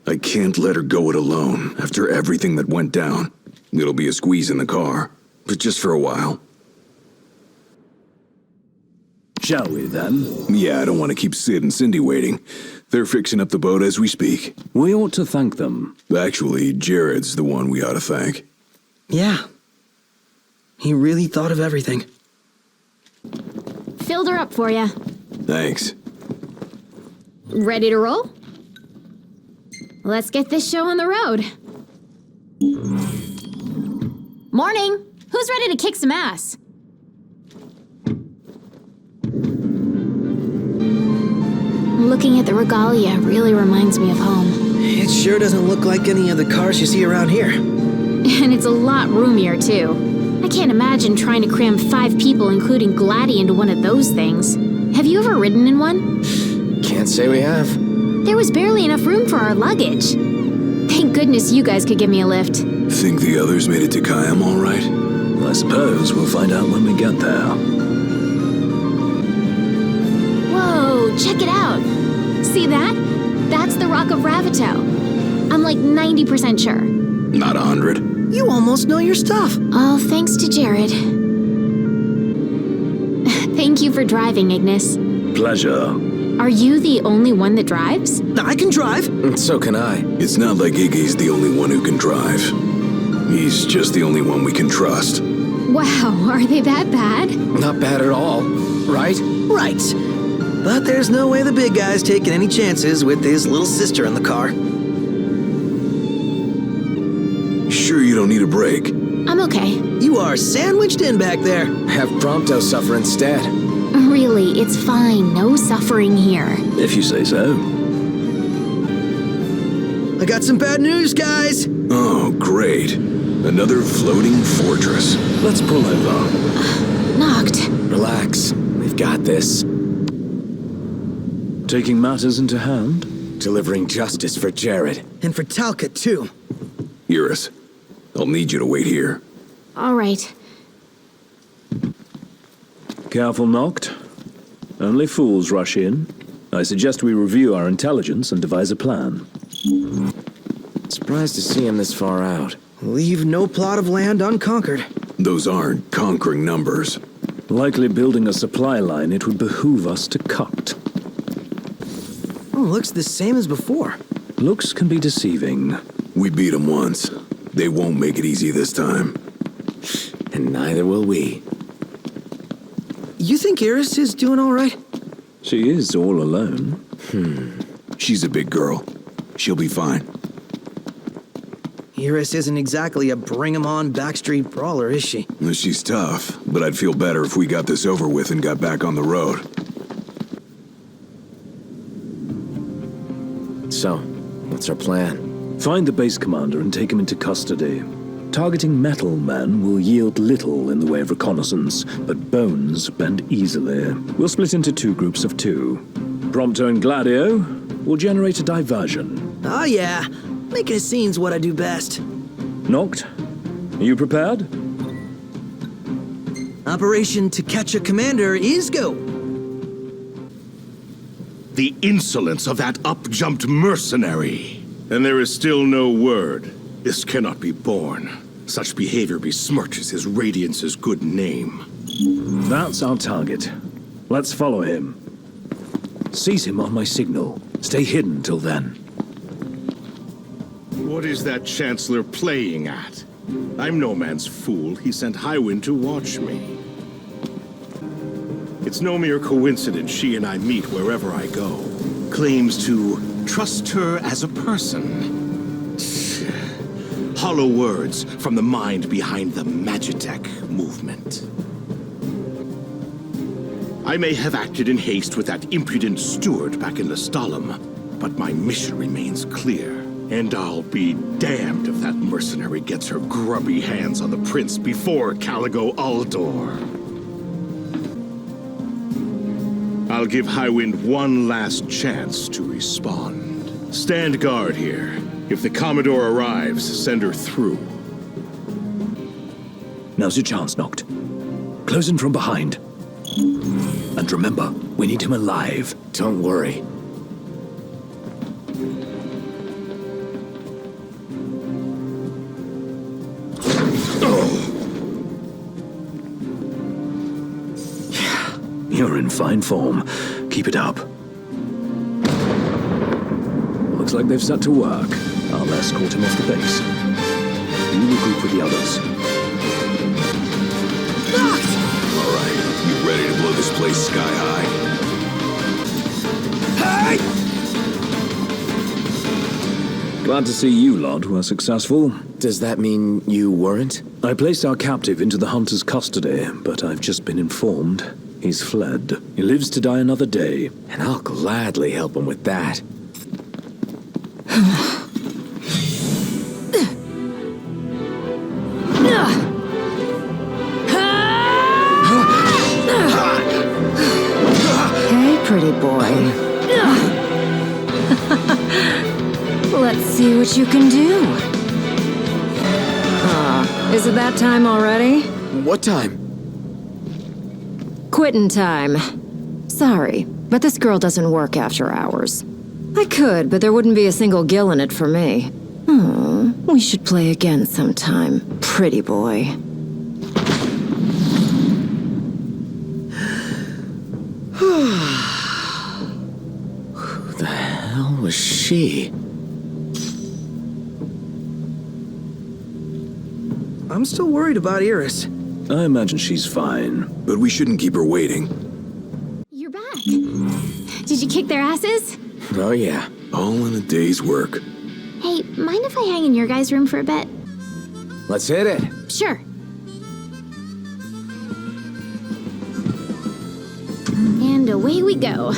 I can't let her go it alone after everything that went down. It'll be a squeeze in the car, but just for a while. Shall we, then? Yeah, I don't want to keep Sid and Cindy waiting. They're fixing up the boat as we speak. We ought to thank them. Actually, Jared's the one we ought to thank. Yeah. He really thought of everything. Filled her up for you. Thanks. Ready to roll? Let's get this show on the road. Morning! Who's ready to kick some ass? Looking at the regalia really reminds me of home. It sure doesn't look like any of the cars you see around here. And it's a lot roomier, too. I can't imagine trying to cram 5 people, including Gladdy, into one of those things. Have you ever ridden in one? Can't say we have. There was barely enough room for our luggage. Thank goodness you guys could give me a lift. Think the others made it to Kayam all right? I suppose we'll find out when we get there. Whoa, check it out. See that? That's the Rock of Ravito. I'm like 90% sure. Not 100. You almost know your stuff. All thanks to Jared. Thank you for driving, Ignis. Pleasure. Are you the only one that drives? I can drive. So can I. It's not like Iggy's the only one who can drive. He's just the only one we can trust. Wow, are they that bad? Not bad at all, right? Right. But there's no way the big guy's taking any chances with his little sister in the car. Sure you don't need a break? I'm okay. You are sandwiched in back there. Have Prompto suffer instead. Really, it's fine. No suffering here. If you say so. I got some bad news, guys. Oh, great. Another floating fortress. Let's pull over. Knocked. Relax. We've got this. Taking matters into hand? Delivering justice for Jared. And for Talca, too. Iris, I'll need you to wait here. All right. Careful, Noct. Only fools rush in. I suggest we review our intelligence and devise a plan. Surprised to see him this far out. Leave no plot of land unconquered. Those aren't conquering numbers. Likely building a supply line it would behoove us to cut. Oh, looks the same as before. Looks can be deceiving. We beat them once. They won't make it easy this time. And neither will we. You think Iris is doing all right? She is all alone. She's a big girl. She'll be fine. Iris isn't exactly a bring-em-on backstreet brawler, is she? She's tough, but I'd feel better if we got this over with and got back on the road. So, what's our plan? Find the base commander and take him into custody. Targeting metal men will yield little in the way of reconnaissance, but bones bend easily. We'll split into 2 groups of 2. Prompto and Gladio will generate a diversion. Oh, yeah. Making a scene's what I do best. Noct, are you prepared? Operation To Catch a Commander is go. The insolence of that up-jumped mercenary. And there is still no word. This cannot be borne. Such behavior besmirches his Radiance's good name. That's our target. Let's follow him. Seize him on my signal. Stay hidden till then. What is that Chancellor playing at? I'm no man's fool. He sent Highwind to watch me. It's no mere coincidence she and I meet wherever I go. Claims to trust her as a person. Hollow words from the mind behind the Magitech movement. I may have acted in haste with that impudent steward back in Lestalem, but my mission remains clear. And I'll be damned if that mercenary gets her grubby hands on the prince before Caligo Uldor. I'll give Highwind one last chance to respond. Stand guard here. If the Commodore arrives, send her through. Now's your chance, Noct. Close in from behind. And remember, we need him alive. Don't worry. You're in fine form. Keep it up. Looks like they've set to work. I'll escort him off the base. You regroup with the others. All right, you ready to blow this place sky high? Glad to see you lot were successful. Does that mean you weren't? I placed our captive into the hunter's custody, but I've just been informed he's fled. He lives to die another day. And I'll gladly help him with that. Hey, pretty boy. Let's see what you can do. Is it that time already? What time? Quitting time. Sorry, but this girl doesn't work after hours. I could, but there wouldn't be a single gill in it for me. We should play again sometime, pretty boy. Who the hell was she? I'm still worried about Iris. I imagine she's fine. But we shouldn't keep her waiting. You're back. Did you kick their asses? Oh, yeah. All in a day's work. Hey, mind if I hang in your guys' room for a bit? Let's hit it. Sure. And away we go.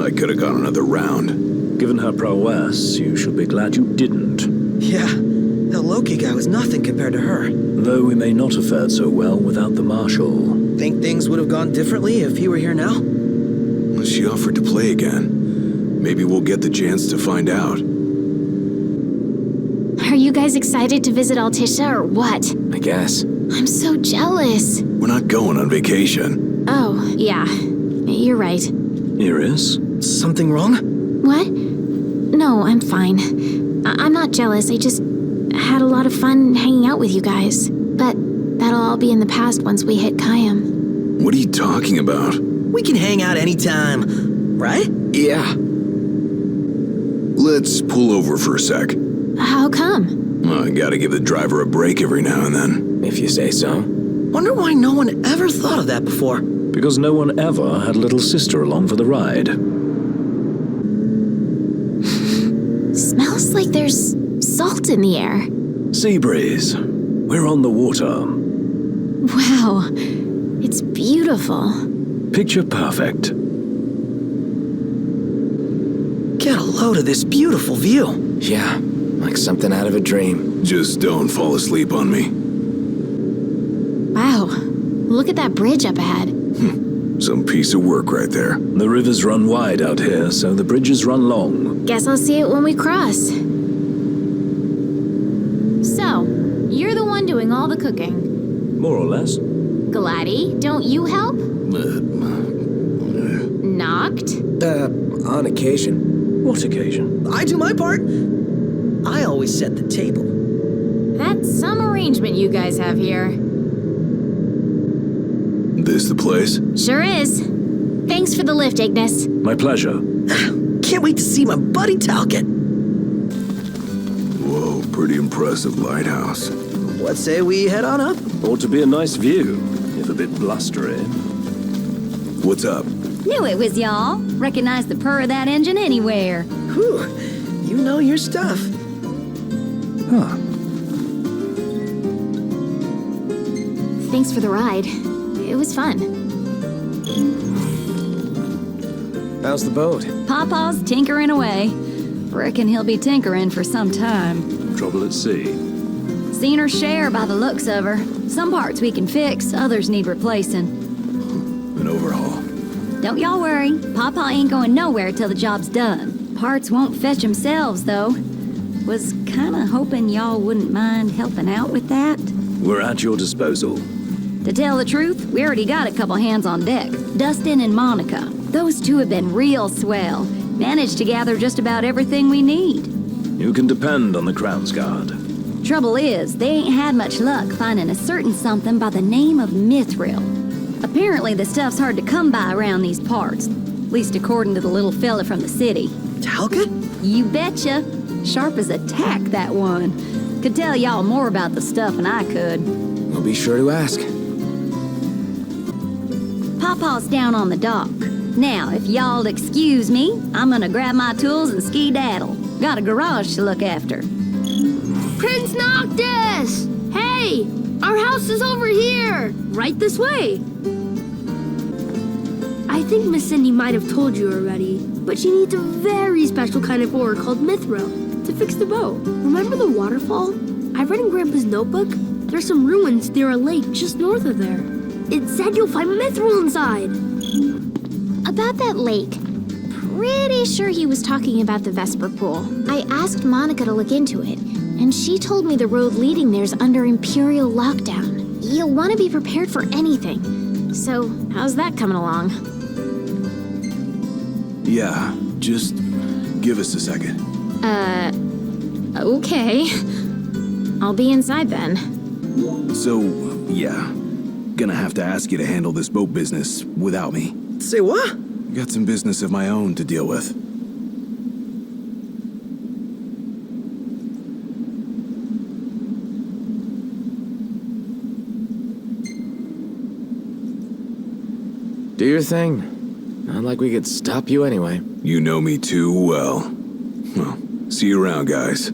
I could have gone another round. Given her prowess, you should be glad you didn't. Yeah, the Loki guy was nothing compared to her. Though we may not have fared so well without the Marshal. Think things would have gone differently if he were here now? She offered to play again. Maybe we'll get the chance to find out. Are you guys excited to visit Altisha or what? I guess. I'm so jealous. We're not going on vacation. Oh, yeah. You're right. Iris? Something wrong? What? No, I'm fine. I'm not jealous. I just had a lot of fun hanging out with you guys. But that'll all be in the past once we hit Kayam. What are you talking about? We can hang out anytime, right? Yeah. Let's pull over for a sec. How come? I gotta give the driver a break every now and then. If you say so. Wonder why no one ever thought of that before. Because no one ever had little sister along for the ride. Smells like there's salt in the air. Sea breeze. We're on the water. Wow. It's beautiful. Picture perfect. Get a load of this beautiful view. Yeah, like something out of a dream. Just don't fall asleep on me. Wow. Look at that bridge up ahead. Some piece of work right there. The rivers run wide out here, so the bridges run long. Guess I'll see it when we cross. So, you're the one doing all the cooking. More or less. Gladdy, don't you help? Knocked? On occasion. What occasion? I do my part. I always set the table. That's some arrangement you guys have here. This the place? Sure is. Thanks for the lift, Ignis. My pleasure. Can't wait to see my buddy Talcott. Whoa, pretty impressive lighthouse. What say we head on up? Ought to be a nice view, if a bit blustery. What's up? Knew it was y'all. Recognize the purr of that engine anywhere. Whew, you know your stuff. Huh. Thanks for the ride. It was fun. How's the boat? Pawpaw's tinkering away. Reckon he'll be tinkering for some time. Trouble at sea. Seen her share by the looks of her. Some parts we can fix, others need replacing. An overhaul. Don't y'all worry. Pawpaw ain't going nowhere till the job's done. Parts won't fetch themselves, though. Was kinda hoping y'all wouldn't mind helping out with that. We're at your disposal. To tell the truth, we already got a couple hands on deck. Dustin and Monica. Those two have been real swell. Managed to gather just about everything we need. You can depend on the Crown's Guard. Trouble is, they ain't had much luck finding a certain something by the name of Mithril. Apparently the stuff's hard to come by around these parts. At least according to the little fella from the city. Talcott? You betcha. Sharp as a tack, that one. Could tell y'all more about the stuff than I could. We'll be sure to ask. Pawpaw's down on the dock. Now, if y'all'd excuse me, I'm gonna grab my tools and ski-daddle. Got a garage to look after. Prince Noctis! Hey! Our house is over here! Right this way! I think Miss Cindy might have told you already, but she needs a very special kind of ore called mithril to fix the boat. Remember the waterfall? I read in Grandpa's notebook. There's some ruins near a lake just north of there. It said you'll find mithril inside. About that lake. Pretty sure he was talking about the Vesper Pool. I asked Monica to look into it, and she told me the road leading there's under Imperial lockdown. You'll want to be prepared for anything. So, how's that coming along? Yeah, just give us a second. Okay. I'll be inside then. So, yeah. Gonna have to ask you to handle this boat business without me. Say what? Got some business of my own to deal with. Do your thing. Not like we could stop you anyway. You know me too well. Well, see you around, guys.